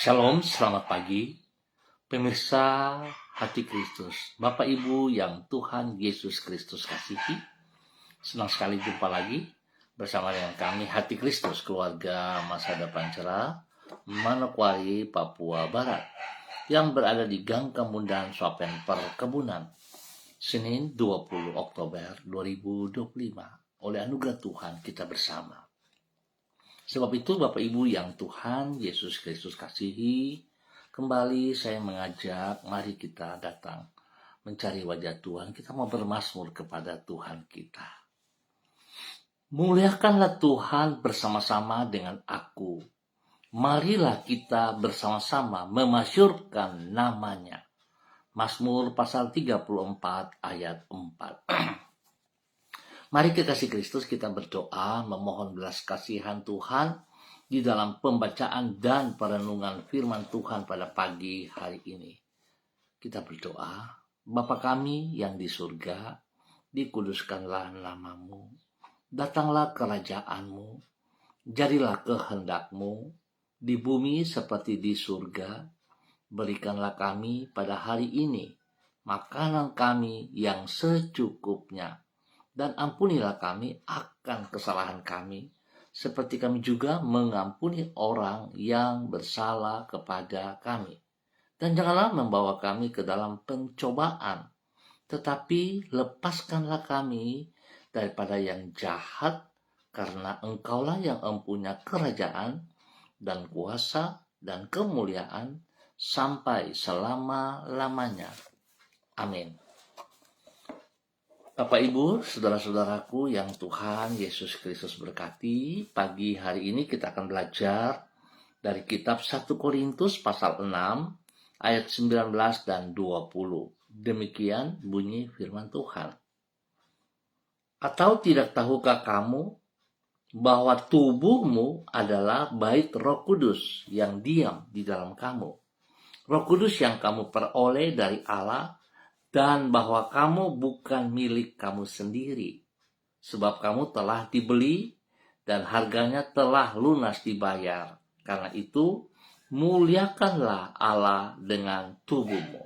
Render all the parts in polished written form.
Shalom, selamat pagi, pemirsa Hati Kristus, Bapak Ibu yang Tuhan Yesus Kristus kasihi. Senang sekali jumpa lagi bersama dengan kami Hati Kristus, keluarga masa depan cerah, Manokwari, Papua Barat, yang berada di Gang Kemundan Swapen Perkebunan, Senin 20 Oktober 2025. Oleh anugerah Tuhan kita bersama. Sebab itu Bapak Ibu yang Tuhan Yesus Kristus kasihi, kembali saya mengajak mari kita datang mencari wajah Tuhan. Kita mau bermazmur kepada Tuhan kita. Muliakanlah Tuhan bersama-sama dengan aku. Marilah kita bersama-sama memasyurkan namanya. Mazmur pasal 34 ayat 4. Mari kekasih Kristus kita berdoa memohon belas kasihan Tuhan di dalam pembacaan dan perenungan firman Tuhan pada pagi hari ini. Kita berdoa, Bapa kami yang di surga, dikuduskanlah namamu, datanglah kerajaanmu, jadilah kehendakmu di bumi seperti di surga. Berikanlah kami pada hari ini makanan kami yang secukupnya, dan ampunilah kami akan kesalahan kami, seperti kami juga mengampuni orang yang bersalah kepada kami. Dan janganlah membawa kami ke dalam pencobaan, tetapi lepaskanlah kami daripada yang jahat, karena Engkaulah yang mempunyai kerajaan dan kuasa dan kemuliaan sampai selama-lamanya. Amin. Bapak Ibu, saudara-saudaraku yang Tuhan Yesus Kristus berkati, pagi hari ini kita akan belajar dari kitab 1 Korintus pasal 6 ayat 19 dan 20. Demikian bunyi firman Tuhan. Atau tidak tahukah kamu bahwa tubuhmu adalah bait Roh Kudus yang diam di dalam kamu? Roh Kudus yang kamu peroleh dari Allah, dan bahwa kamu bukan milik kamu sendiri, sebab kamu telah dibeli dan harganya telah lunas dibayar. Karena itu, muliakanlah Allah dengan tubuhmu.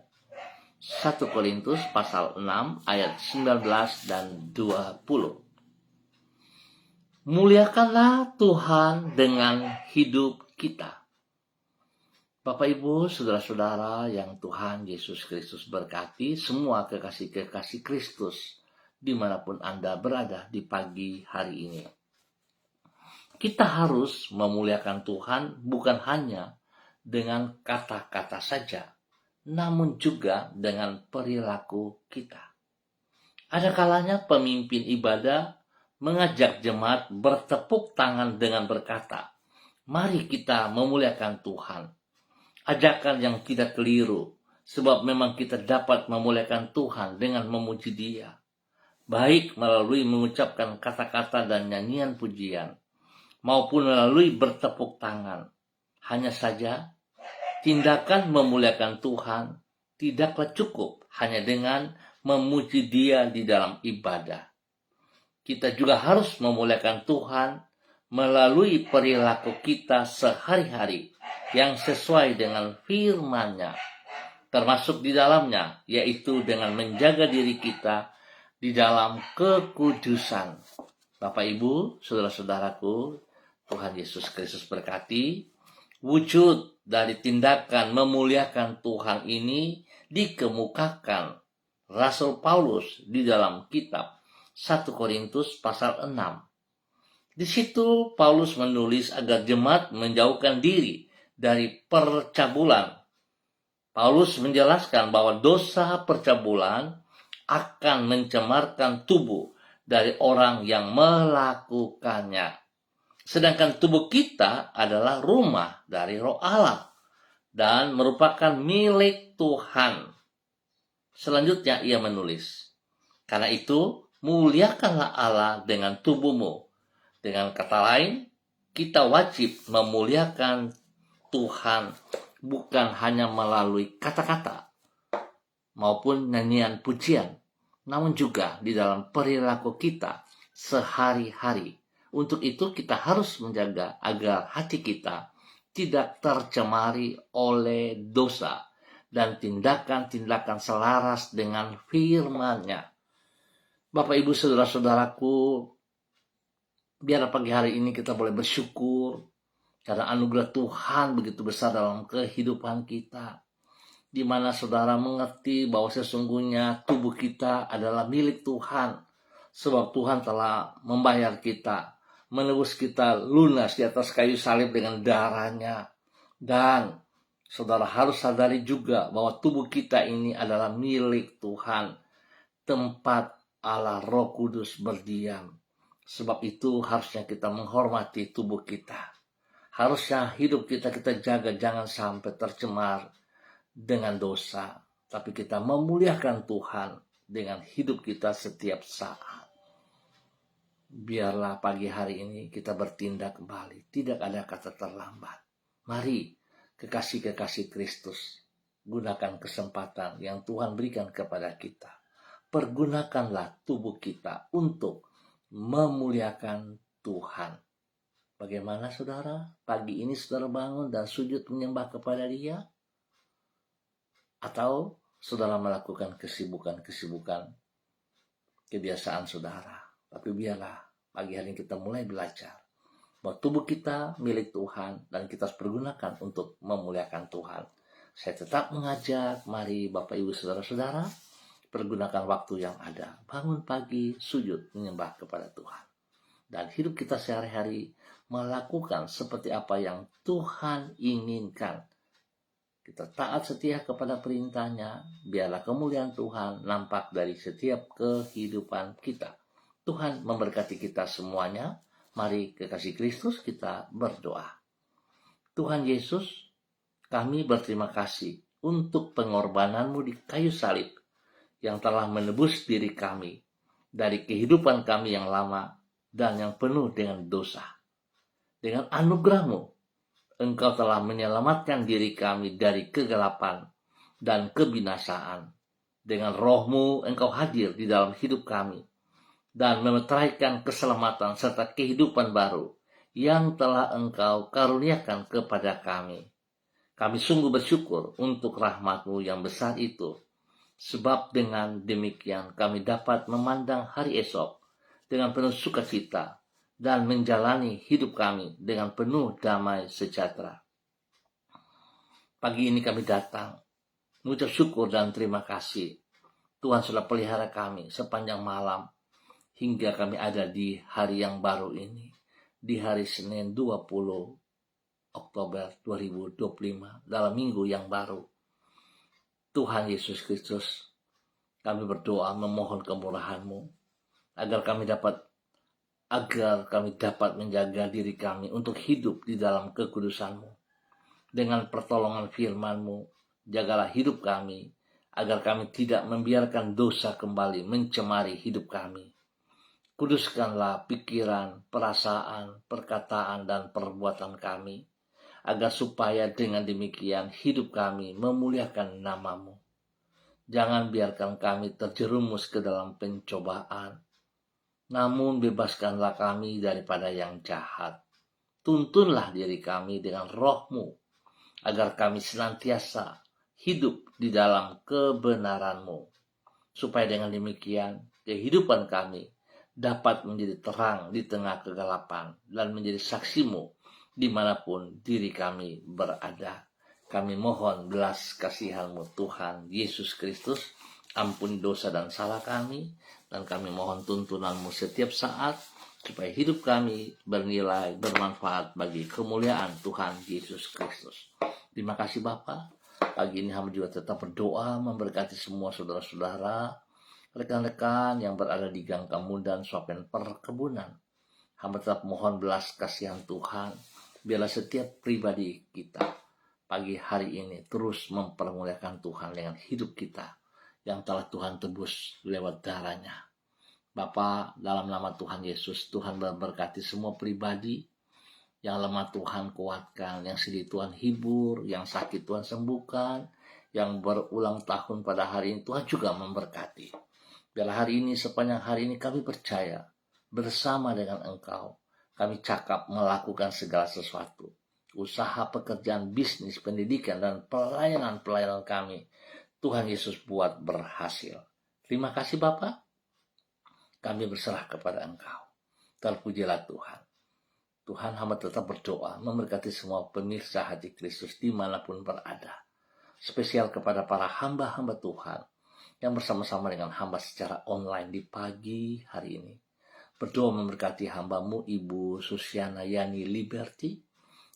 1 Korintus pasal 6 ayat 19 dan 20. Muliakanlah Tuhan dengan hidup kita. Bapak Ibu, saudara-saudara yang Tuhan Yesus Kristus berkati, semua kekasih-kekasih Kristus dimanapun Anda berada di pagi hari ini. Kita harus memuliakan Tuhan bukan hanya dengan kata-kata saja, namun juga dengan perilaku kita. Ada kalanya pemimpin ibadah mengajak jemaat bertepuk tangan dengan berkata, "Mari kita memuliakan Tuhan." Ajakan yang tidak keliru, sebab memang kita dapat memuliakan Tuhan dengan memuji Dia, baik melalui mengucapkan kata-kata dan nyanyian pujian, maupun melalui bertepuk tangan. Hanya saja, tindakan memuliakan Tuhan tidaklah cukup hanya dengan memuji Dia di dalam ibadah. Kita juga harus memuliakan Tuhan melalui perilaku kita sehari-hari yang sesuai dengan firman-Nya, termasuk di dalamnya, yaitu dengan menjaga diri kita di dalam kekudusan. Bapak Ibu, saudara-saudaraku, Tuhan Yesus Kristus berkati, wujud dari tindakan memuliakan Tuhan ini dikemukakan Rasul Paulus di dalam kitab 1 Korintus pasal 6. Di situ Paulus menulis agar jemaat menjauhkan diri dari percabulan. Paulus menjelaskan bahwa dosa percabulan akan mencemarkan tubuh dari orang yang melakukannya. Sedangkan tubuh kita adalah rumah dari Roh Allah dan merupakan milik Tuhan. Selanjutnya ia menulis, "Karena itu, muliakanlah Allah dengan tubuhmu." Dengan kata lain, kita wajib memuliakan Tuhan bukan hanya melalui kata-kata maupun nyanyian pujian, namun juga di dalam perilaku kita sehari-hari. Untuk itu kita harus menjaga agar hati kita tidak tercemari oleh dosa dan tindakan-tindakan selaras dengan firman-Nya. Bapak, Ibu, saudara-saudaraku, biar pagi hari ini kita boleh bersyukur karena anugerah Tuhan begitu besar dalam kehidupan kita, di mana saudara mengerti bahwa sesungguhnya tubuh kita adalah milik Tuhan, sebab Tuhan telah membayar kita, menebus kita lunas di atas kayu salib dengan darah-Nya. Dan saudara harus sadari juga bahwa tubuh kita ini adalah milik Tuhan, tempat Allah Roh Kudus berdiam. Sebab itu harusnya kita menghormati tubuh kita. Harusnya hidup kita jaga jangan sampai tercemar dengan dosa, tapi kita memuliakan Tuhan dengan hidup kita setiap saat. Biarlah pagi hari ini kita bertindak kembali, tidak ada kata terlambat. Mari, kekasih-kekasih Kristus, gunakan kesempatan yang Tuhan berikan kepada kita. Pergunakanlah tubuh kita untuk memuliakan Tuhan. Bagaimana saudara? Pagi ini saudara bangun dan sujud menyembah kepada Dia? Atau saudara melakukan kesibukan-kesibukan kebiasaan saudara? Tapi biarlah pagi hari ini kita mulai belajar bahwa tubuh kita milik Tuhan dan kita harus pergunakan untuk memuliakan Tuhan. Saya tetap mengajak, mari Bapak Ibu Saudara-saudara, pergunakan waktu yang ada. Bangun pagi, sujud, menyembah kepada Tuhan. Dan hidup kita sehari-hari melakukan seperti apa yang Tuhan inginkan. Kita taat setia kepada perintahnya, biarlah kemuliaan Tuhan nampak dari setiap kehidupan kita. Tuhan memberkati kita semuanya. Mari kekasih Kristus kita berdoa. Tuhan Yesus, kami berterima kasih untuk pengorbanan-Mu di kayu salib yang telah menebus diri kami dari kehidupan kami yang lama dan yang penuh dengan dosa. Dengan anugerah-Mu, Engkau telah menyelamatkan diri kami dari kegelapan dan kebinasaan. Dengan Roh-Mu, Engkau hadir di dalam hidup kami dan memeteraikan keselamatan serta kehidupan baru yang telah Engkau karuniakan kepada kami. Kami sungguh bersyukur untuk rahmat-Mu yang besar itu, sebab dengan demikian kami dapat memandang hari esok dengan penuh sukacita dan menjalani hidup kami dengan penuh damai sejahtera. Pagi ini kami datang mengucap syukur dan terima kasih. Tuhan sudah pelihara kami sepanjang malam hingga kami ada di hari yang baru ini, di hari Senin 20 Oktober 2025, dalam minggu yang baru. Tuhan Yesus Kristus, kami berdoa memohon kemurahan-Mu agar kami dapat menjaga diri kami untuk hidup di dalam kekudusan-Mu. Dengan pertolongan firman-Mu, jagalah hidup kami agar kami tidak membiarkan dosa kembali mencemari hidup kami. Kuduskanlah pikiran, perasaan, perkataan, dan perbuatan kami, agar supaya dengan demikian hidup kami memuliakan nama-Mu. Jangan biarkan kami terjerumus ke dalam pencobaan, namun bebaskanlah kami daripada yang jahat. Tuntunlah diri kami dengan Roh-Mu, agar kami senantiasa hidup di dalam kebenaran-Mu, supaya dengan demikian kehidupan kami dapat menjadi terang di tengah kegelapan dan menjadi saksi-Mu dimanapun diri kami berada. Kami mohon belas kasihan-Mu Tuhan Yesus Kristus, ampuni dosa dan salah kami, dan kami mohon tuntunan-Mu setiap saat, supaya hidup kami bernilai, bermanfaat bagi kemuliaan Tuhan Yesus Kristus. Terima kasih Bapa. Pagi ini hamba juga tetap berdoa memberkati semua saudara-saudara, rekan-rekan yang berada di gang Kamudan Swapen Perkebunan. Hamba tetap mohon belas kasihan Tuhan, biarlah setiap pribadi kita pagi hari ini terus mempermuliakan Tuhan dengan hidup kita yang telah Tuhan tebus lewat darah-Nya. Bapa, dalam nama Tuhan Yesus, Tuhan memberkati semua pribadi. Yang lemah Tuhan kuatkan, yang sedih Tuhan hibur, yang sakit Tuhan sembuhkan, yang berulang tahun pada hari ini Tuhan juga memberkati. Biarlah hari ini, sepanjang hari ini kami percaya bersama dengan Engkau, kami cakap melakukan segala sesuatu usaha, pekerjaan, bisnis, pendidikan, dan pelayanan-pelayanan kami. Tuhan Yesus buat berhasil. Terima kasih Bapak, kami berserah kepada Engkau. Terpujilah Tuhan. Tuhan, hamba tetap berdoa memberkati semua pemirsa Hati Kristus dimanapun berada. Spesial kepada para hamba-hamba Tuhan yang bersama-sama dengan hamba secara online di pagi hari ini. Berdoa memberkati hambamu Ibu Susiana Yani Liberty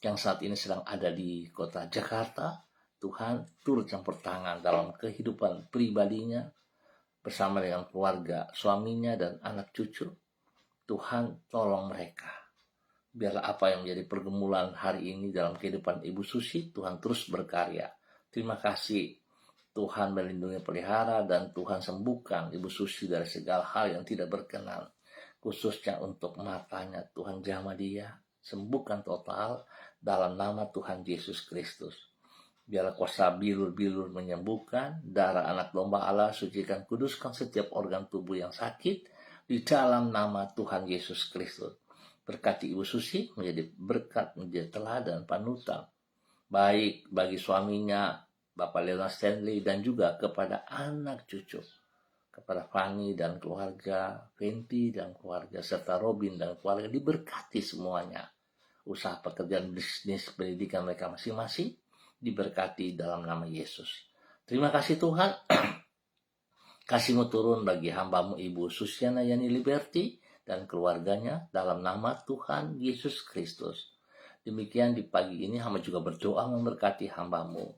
yang saat ini sedang ada di kota Jakarta. Tuhan turut campur tangan dalam kehidupan pribadinya bersama dengan keluarga, suaminya dan anak cucu. Tuhan tolong mereka. Biarlah apa yang menjadi pergumulan hari ini dalam kehidupan Ibu Susi, Tuhan terus berkarya. Terima kasih Tuhan melindungi pelihara dan Tuhan sembuhkan Ibu Susi dari segala hal yang tidak berkenan. Khususnya untuk matanya, Tuhan jamah dia, sembuhkan total dalam nama Tuhan Yesus Kristus. Biarlah kuasa bilur-bilur menyembuhkan, darah anak domba Allah sucikan, kuduskan setiap organ tubuh yang sakit di dalam nama Tuhan Yesus Kristus. Berkati Ibu Susi menjadi berkat, menjadi teladan, panutan, baik bagi suaminya, Bapak Leonard Stanley, dan juga kepada anak cucu, kepada Fanny dan keluarga, Fenty dan keluarga, serta Robin dan keluarga, diberkati semuanya. Usaha, pekerjaan, bisnis, pendidikan mereka masing-masing diberkati dalam nama Yesus. Terima kasih Tuhan. Kasih-Mu turun bagi hambamu Ibu Susiana Yani Liberty dan keluarganya dalam nama Tuhan Yesus Kristus. Demikian di pagi ini hamba juga berdoa memberkati hambamu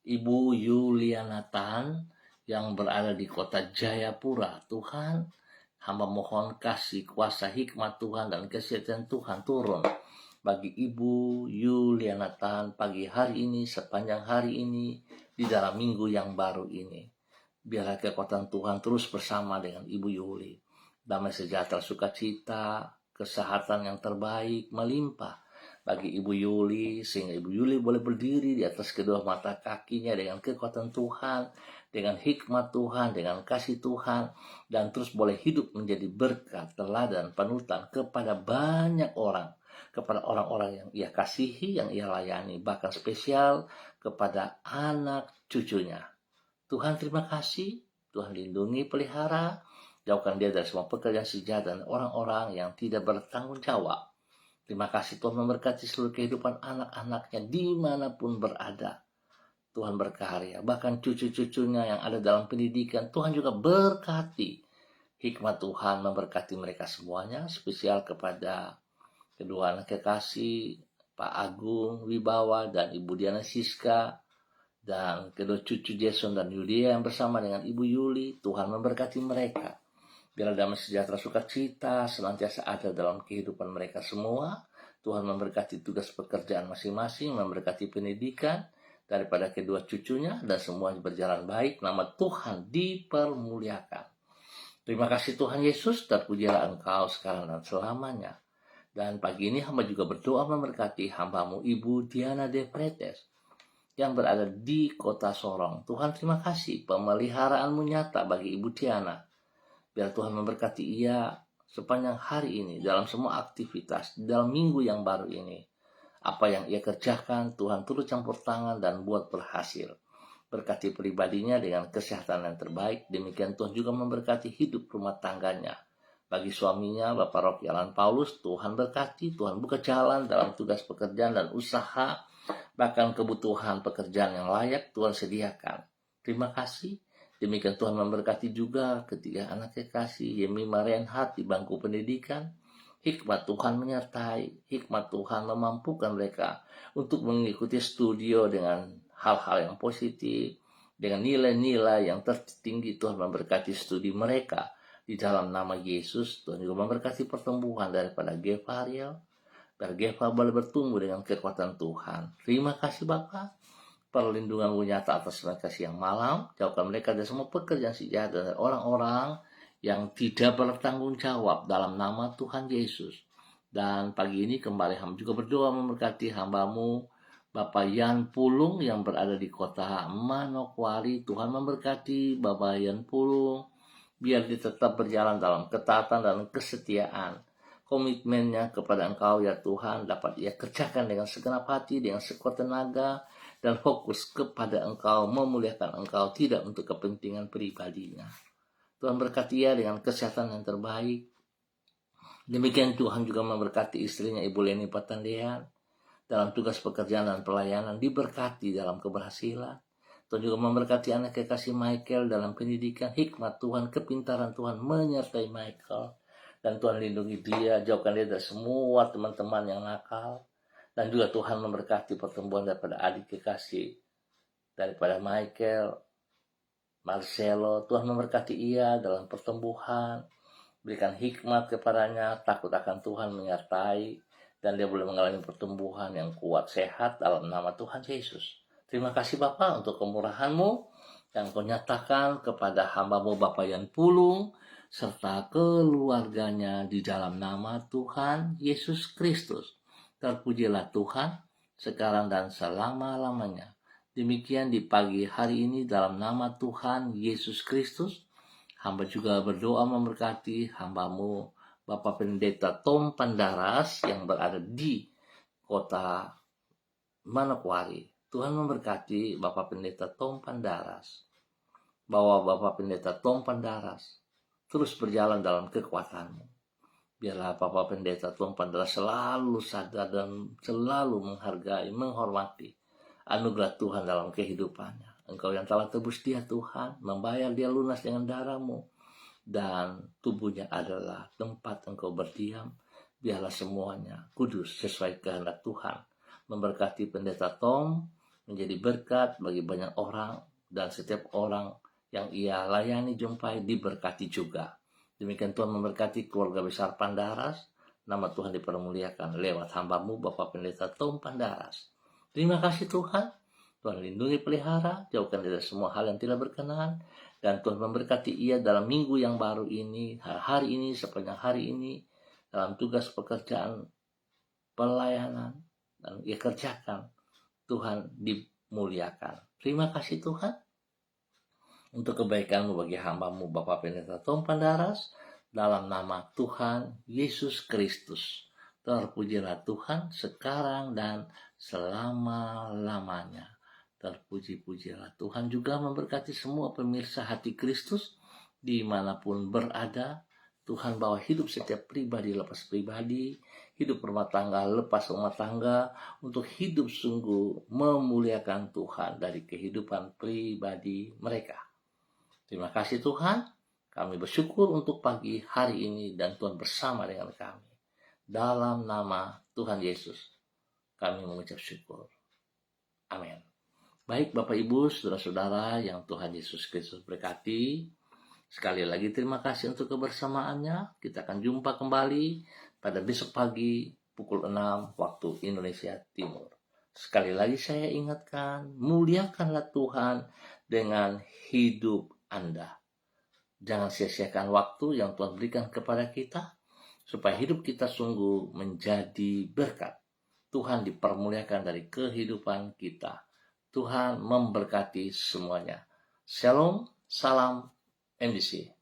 Ibu Yuliana Tan yang berada di kota Jayapura. Tuhan, hamba mohon kasih kuasa hikmat Tuhan dan kesehatan Tuhan turun bagi Ibu Yuliana Tan pagi hari ini, sepanjang hari ini, di dalam minggu yang baru ini. Biarlah kekuatan Tuhan terus bersama dengan Ibu Yuli. Damai sejahtera, sukacita, kesehatan yang terbaik melimpah bagi Ibu Yuli, sehingga Ibu Yuli boleh berdiri di atas kedua mata kakinya dengan kekuatan Tuhan, dengan hikmat Tuhan, dengan kasih Tuhan, dan terus boleh hidup menjadi berkat, teladan, panutan kepada banyak orang, kepada orang-orang yang ia kasihi, yang ia layani, bahkan spesial kepada anak cucunya. Tuhan terima kasih, Tuhan lindungi, pelihara, jauhkan dia dari semua pekerjaan sejahat dan orang-orang yang tidak bertanggung jawab. Terima kasih Tuhan memberkati seluruh kehidupan anak-anaknya dimanapun berada. Tuhan berkarya, bahkan cucu-cucunya yang ada dalam pendidikan, Tuhan juga berkati. Hikmat Tuhan memberkati mereka semuanya, spesial kepada kedua anak kekasih, Pak Agung Wibawa dan Ibu Diana Siska, dan kedua cucu Jason dan Yulia yang bersama dengan Ibu Yuli. Tuhan memberkati mereka. Biarlah damai sejahtera, sukacita senantiasa ada dalam kehidupan mereka semua. Tuhan memberkati tugas pekerjaan masing-masing, memberkati pendidikan daripada kedua cucunya, dan semuanya berjalan baik. Nama Tuhan dipermuliakan. Terima kasih Tuhan Yesus, terpujilah Engkau sekarang dan selamanya. Dan pagi ini hamba juga berdoa memberkati hambamu Ibu Diana De Pretes yang berada di kota Sorong. Tuhan terima kasih, pemeliharaanmu nyata bagi Ibu Diana. Biar Tuhan memberkati ia sepanjang hari ini dalam semua aktivitas, dalam minggu yang baru ini. Apa yang ia kerjakan, Tuhan turut campur tangan dan buat berhasil. Berkati pribadinya dengan kesehatan yang terbaik. Demikian Tuhan juga memberkati hidup rumah tangganya. Bagi suaminya, Bapak Rocky Alan Paulus, Tuhan berkati, Tuhan buka jalan dalam tugas pekerjaan dan usaha, bahkan kebutuhan pekerjaan yang layak Tuhan sediakan. Terima kasih. Demikian Tuhan memberkati juga ketiga anak kekasih Yemima Reinhardt di bangku pendidikan. Hikmat Tuhan menyertai, hikmat Tuhan memampukan mereka untuk mengikuti studio dengan hal-hal yang positif, dengan nilai-nilai yang tertinggi. Tuhan memberkati studi mereka di dalam nama Yesus. Tuhan juga memberkati pertumbuhan daripada Gevariel, biar Geva boleh bertumbuh dengan kekuatan Tuhan. Terima kasih Bapak. Perlindungan-Mu nyata atas mereka siang malam. Jauhkan mereka dari semua pekerjaan sejahat dan orang-orang yang tidak bertanggung jawab dalam nama Tuhan Yesus. Dan pagi ini kembali hamba juga berdoa memberkati hambamu Bapak Yan Pulung yang berada di kota Manokwari. Tuhan memberkati Bapak Yan Pulung, biar dia tetap berjalan dalam ketaatan dan kesetiaan. komitmennya kepada Engkau ya Tuhan dapat ia kerjakan dengan segenap hati, dengan sekuat tenaga, dan fokus kepada Engkau, memuliakan Engkau, tidak untuk kepentingan pribadinya. Tuhan berkati ia dengan kesehatan yang terbaik. Demikian Tuhan juga memberkati istrinya Ibu Leni Patandean dalam tugas pekerjaan dan pelayanan, diberkati dalam keberhasilan. Tuhan juga memberkati anak kekasih Michael dalam pendidikan, hikmat Tuhan, kepintaran Tuhan menyertai Michael. Dan Tuhan lindungi dia, jauhkan dia dari semua teman-teman yang nakal. Dan juga Tuhan memberkati pertumbuhan daripada adik kekasih, daripada Michael, Marcelo. Tuhan memberkati ia dalam pertumbuhan, berikan hikmat kepadanya, takut akan Tuhan menyertai, dan dia boleh mengalami pertumbuhan yang kuat, sehat dalam nama Tuhan Yesus. Terima kasih Bapa untuk kemurahan-Mu yang Kau nyatakan kepada hamba-Mu Bapak Yan Pulung serta keluarganya di dalam nama Tuhan Yesus Kristus. Terpujilah Tuhan sekarang dan selama-lamanya. Demikian di pagi hari ini dalam nama Tuhan Yesus Kristus. Hamba juga berdoa memberkati hamba-Mu Bapak Pendeta Tom Pandaras yang berada di kota Manokwari. Tuhan memberkati Bapak Pendeta Tom Pandaras. Bahwa Bapak Pendeta Tom Pandaras terus berjalan dalam kekuatan-Mu. Biarlah Bapak Pendeta Tom Pandaras selalu sadar dan selalu menghargai, menghormati anugerah Tuhan dalam kehidupannya. Engkau yang telah tebus dia Tuhan, membayar dia lunas dengan darah-Mu, dan tubuhnya adalah tempat Engkau berdiam. Biarlah semuanya kudus sesuai kehendak Tuhan. Memberkati Pendeta Tom menjadi berkat bagi banyak orang, dan setiap orang yang ia layani jumpai diberkati juga. Demikian Tuhan memberkati keluarga besar Pandaras. Nama Tuhan dipermuliakan lewat hamba-Mu Bapak Pendeta Tom Pandaras. Terima kasih Tuhan. Tuhan lindungi, pelihara, jauhkan dari semua hal yang tidak berkenan. Dan Tuhan memberkati ia dalam minggu yang baru ini, hari ini, sepanjang hari ini, dalam tugas pekerjaan pelayanan, dan ia kerjakan. Tuhan dimuliakan. Terima kasih Tuhan untuk kebaikan-Mu bagi hamba-Mu Bapak Pendeta Tom Pandaras, dalam nama Tuhan Yesus Kristus. Terpujilah Tuhan sekarang dan selama-lamanya. Terpuji-pujilah Tuhan juga memberkati semua pemirsa Hati Kristus dimanapun berada. Tuhan bawa hidup setiap pribadi lepas pribadi, hidup rumah tangga lepas rumah tangga, untuk hidup sungguh memuliakan Tuhan dari kehidupan pribadi mereka. Terima kasih Tuhan, kami bersyukur untuk pagi hari ini dan Tuhan bersama dengan kami. Dalam nama Tuhan Yesus, kami mengucap syukur. Amin. Baik Bapak Ibu, saudara-saudara yang Tuhan Yesus Kristus berkati. Sekali lagi terima kasih untuk kebersamaannya. Kita akan jumpa kembali pada besok pagi pukul 6 waktu Indonesia Timur. Sekali lagi saya ingatkan, muliakanlah Tuhan dengan hidup Anda. Jangan sia-siakan waktu yang Tuhan berikan kepada kita, supaya hidup kita sungguh menjadi berkat. Tuhan dipermuliakan dari kehidupan kita. Tuhan memberkati semuanya. Shalom, salam MDC.